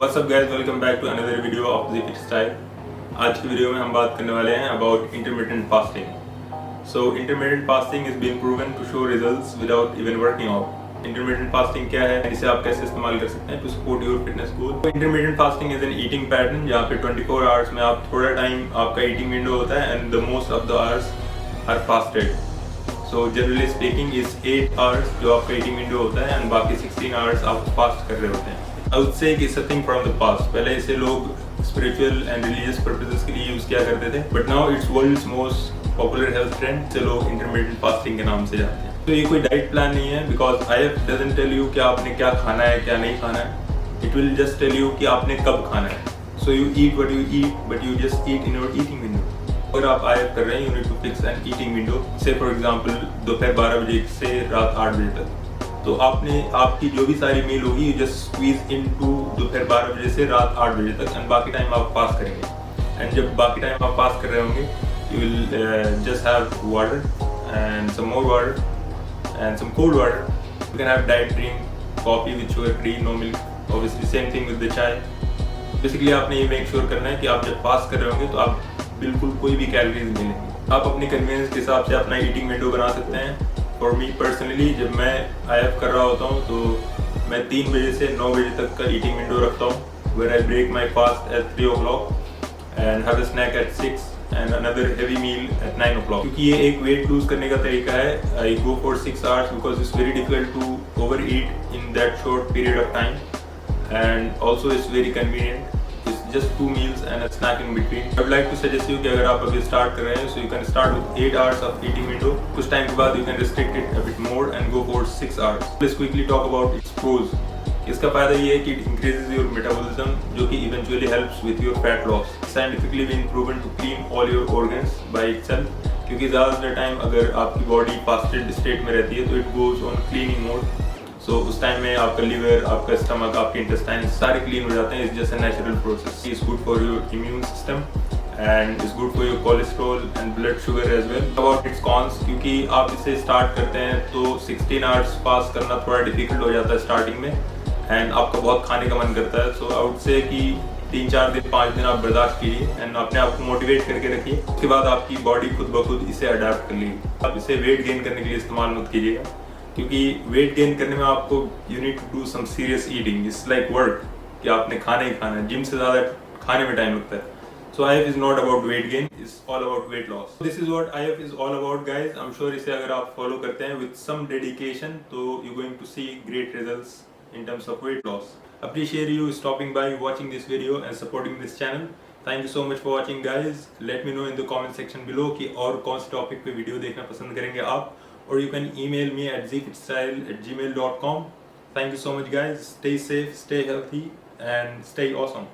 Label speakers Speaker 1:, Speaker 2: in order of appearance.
Speaker 1: What's up guys, welcome back to another video of the Fit Style। आज की video में हम बात करने वाले हैं about intermittent fasting। So intermittent fasting is being proven to show results without even working out। Intermittent fasting क्या है, इसे आप कैसे इस्तेमाल कर सकते हैं to support your fitness goal। तो intermittent fasting is an eating pattern जहाँ पे 24 hours में आप थोड़ा टाइम आपका eating window होता है and the most of the hours are fasted। So generally speaking is 8 hours जो आपका eating window होता है and बाकी 16 hours आप fast कर रहे होते हैं। I would say it's a thing from the past। पहले इसे लोग spiritual and religious purposes के लिए यूज़ किया करते थे, but now it's world's most popular health trend से लोग intermittent fasting के नाम से जानते हैं। तो ये कोई डाइट प्लान नहीं है because IF doesn't tell you कि आपने क्या खाना है क्या नहीं खाना है। It will just tell you कि आपने कब खाना है। So you eat what you eat, but you just eat in your eating window। अगर आप IF कर रहे हैं, you need to fix an eating window। Say for example दोपहर 12 बजे से रात 8 बजे तक। तो आपने आपकी जो भी सारी मील होगी यू जस्ट स्क्वीज इनटू दोपहर 12 बजे से रात 8 बजे तक एंड बाकी टाइम आप पास करेंगे। एंड जब बाकी टाइम आप पास कर रहे होंगे you will just have water and some more water and some cold water. You can have diet drink coffee with sugar free, no milk, obviously same thing with the chai. Basically आपने ये make sure करना है कि आप जब पास कर रहे होंगे तो आप बिल्कुल कोई भी कैलोरीज नहीं लेंगे। आप अपनी कन्वीनियंस के हिसाब से अपना ईटिंग विंडो बना सकते हैं। फॉर मी पर्सनली जब मैं IF कर रहा होता हूँ तो मैं 3 बजे से 9 बजे तक का ईटिंग विंडो रखता हूँ, where I break my fast at 3 o'clock and have a snack at 6 and another heavy meal at 9 o'clock। क्योंकि ये एक वेट लूज करने का तरीका है। I go for 6 hours because it's very difficult to overeat in that short period of time and also it's very convenient. Just 2 meals and a snack in between। I would like to suggest you कि अगर आप अभी start कर रहे हैं so you can start with 8 hours of eating window। कुछ time के बाद you can restrict it a bit more and go for 6 hours। Let's quickly talk about its pros। इसका फायदा ये है कि it increases your metabolism जो कि eventually helps with your fat loss। Scientifically been proven to clean all your organs by itself क्योंकि ज़्यादातर time अगर आपकी बॉडी फास्टेड स्टेट में रहती है तो it goes on cleaning mode। सो उस टाइम में आपका लीवर, आपका स्टमक, आपके इंटेस्टाइन सारे क्लीन हो जाते हैं। It's just a natural process. It's good for your immune system and it's good for your cholesterol and blood sugar as well. About its cons, क्योंकि आप इसे स्टार्ट करते हैं तो 16 आवर्स पास करना थोड़ा डिफिकल्ट हो जाता है स्टार्टिंग में एंड आपका बहुत खाने का मन करता है। सो आई वुड से कि 3-4 दिन 5 दिन आप बर्दाश्त कीजिए एंड अपने आप को मोटिवेट करके रखिए। उसके बाद आपकी बॉडी खुद ब खुद इसे अडेप्ट कर लेगी। आप इसे वेट गेन करने के लिए इस्तेमाल मत कीजिएगा क्योंकि वेट गेन करने में आपको you need to do some serious eating. It's like work कि आपने खाना ही खाना है। जिम से ज़्यादा खाने में टाइम लगता है। So IF is not about weight gain, it's all about weight loss. This is what IF is all about guys. I am sure इसे अगर आप फॉलो करते हैं विद सम डेडिकेशन तो you going to see great results in terms of weight loss. Appreciate you stopping by, watching this video and supporting this channel. Thank you so much for watching guys. Let me know in the comment section below कि और कौन से topic पे video देखना पसंद करेंगे आप, or you can email me at zfitstyle@gmail.com। Thank you so much guys, stay safe, stay healthy and stay awesome।